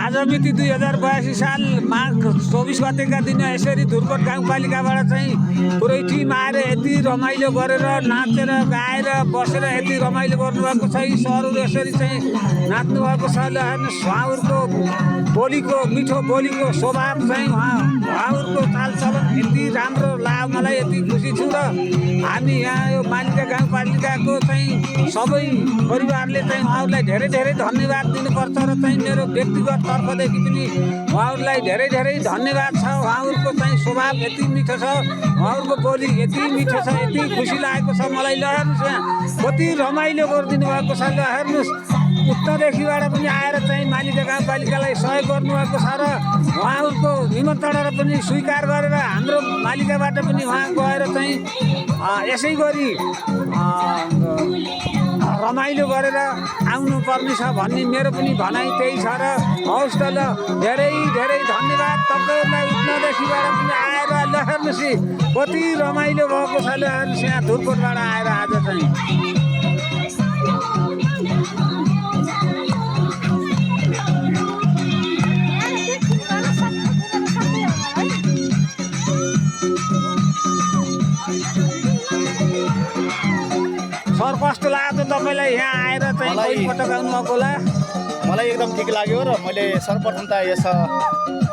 आज मिति 2082 साल माघ 24 गतेका दिन यसरी धुर्कोट गाउँपालिकाबाट चाहिँ पुरै टिम आएर यति रमाइलो गरेर नाचेर गाएर बसेर यति रमाइलो गर्नुभएको छ। यी सरहरू यसरी चाहिँ नाच्नुभएको छ। ल हेर्नुहोस् उहाँहरूको बोलीको मिठो बोलीको स्वभाव चाहिँ उहाँहरूको चालचलन यति राम्रो लाग्यो। मलाई यति खुसी छु र हामी यहाँ यो मालिका गाउँपालिकाको चाहिँ सबै परिवारले चाहिँ उहाँहरूलाई धेरै धेरै धन्यवाद दिनुपर्छ र चाहिँ मेरो व्यक्तिगत तर्फदेखि पनि उहाँहरूलाई धेरै धेरै धन्यवाद छ। उहाँहरूको चाहिँ स्वभाव यति मिठो छ, उहाँहरूको बोली यति मिठो छ, यति खुसी लागेको छ मलाई। ल हेर्नुहोस् यहाँ कति रमाइलो गरिदिनु भएको छ। ल हेर्नुहोस् उत्तरदेखिबाट पनि आएर चाहिँ मालिका गाउँपालिकालाई सहयोग गर्नुभएको छ र उहाँहरूको निमन्त्रणा पनि स्वीकार गरेर हाम्रो मालिकाबाट पनि उहाँ गएर चाहिँ यसै गरी रमाइलो गरेर आउनुपर्ने छ भन्ने मेरो पनि भनाइ त्यही छ। र हवस् त ल धेरै धेरै धन्यवाद तपाईँहरूलाई उत्तरदेखिबाट पनि आएर। ल हेर्नुहोस् कति रमाइलो भएको छ। ल हेर्नुहोस् यहाँ धुर्कोटबाट आएर आज चाहिँ सर कस्तो लाग्यो तपाईँलाई यहाँ आएर चाहिँ पहिलोपटक आउनुभएको होला? मलाई एकदम ठिक लाग्यो र मैले सर्वप्रथम त यस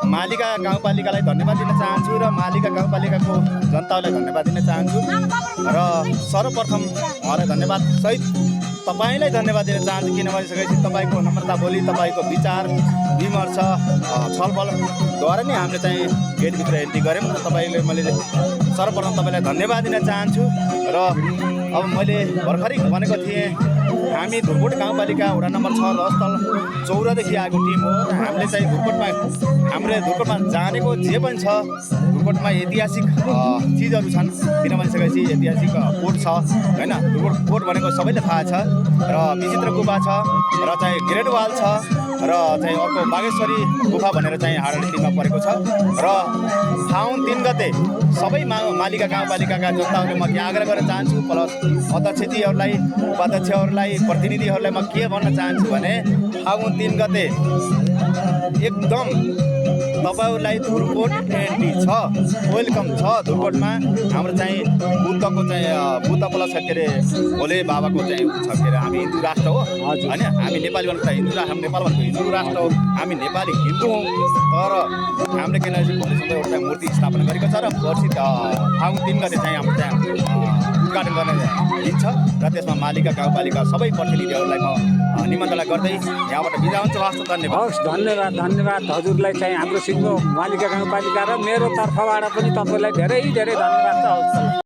मालिका गाउँपालिकालाई धन्यवाद दिन चाहन्छु र मालिका गाउँपालिकाको जनतालाई धन्यवाद दिन चाहन्छु र सर्वप्रथम उहाँलाई धन्यवाद सहित तपाईँलाई धन्यवाद दिन चाहन्छु। किन भनिसकेपछि तपाईँको नम्रता बोली, तपाईँको विचार विमर्श छलफलद्वारा नै हामीले चाहिँ गेटभित्र एन्ट्री गऱ्यौँ। तपाईँले मैले सर्वप्रथम तपाईँलाई धन्यवाद दिन चाहन्छु। र अब मैले भर्खरै भनेको थिएँ हामी धुर्कोट गाउँपालिका वडा नम्बर 6 रस्थल 14देखि आएको टिम हो। र हामीले चाहिँ धुर्कोटमा जानेको जे पनि छ, धुर्कोटमा ऐतिहासिक चिजहरू छन्। किन भनिसकेपछि ऐतिहासिक कोट छ होइन, धुर्कोट कोट भनेको सबैले थाहा छ र विचित्र गुफा छ र चाहिँ ग्रेट वाल छ र चाहिँ अर्को बागेश्वरी गुफा भनेर चाहिँ हाडली 3मा परेको छ। र फाउन 3 गते सबै मालिका गाउँपालिकाका जनताहरूले म के आग्रह गर्न चाहन्छु, प्लस अध्यक्षजीहरूलाई, उपाध्यक्षहरूलाई, प्रतिनिधिहरूलाई म के भन्न चाहन्छु भने फाउन 3 गते एकदम तपाईँहरूलाई धुर्कोट एन्ट्री छ, वेलकम छ। धुर्कोटमा हाम्रो चाहिँ बुद्ध प्लस के अरे भोले बाबाको चाहिँ छ के अरे। हामी हिन्दू राष्ट्र हो होइन, हामी नेपाली भनेको त हिन्दू राष्ट्र, नेपाल भनेको हिन्दू राष्ट्र हो, हामी नेपाली हिन्दू हौँ। तर हामीले किन भोलिसम्म एउटा मूर्ति स्थापना गरेको छ र पर्सि फाउन 3 गते चाहिँ हाम्रो त्यहाँ उद्घाटन गर्ने दिन छ र त्यसमा मालिका गाउँपालिका सबै प्रतिनिधिहरूलाई म निमन्त्रणा गर्दै यहाँबाट बिदा हुन्छ। हवस् धन्यवाद। धन्यवाद धन्यवाद हजुरलाई चाहिँ हाम्रो सिङ्गो मालिका गाउँपालिका र मेरो तर्फबाट पनि तपाईँलाई धेरै धेरै धन्यवाद छ। हवस्।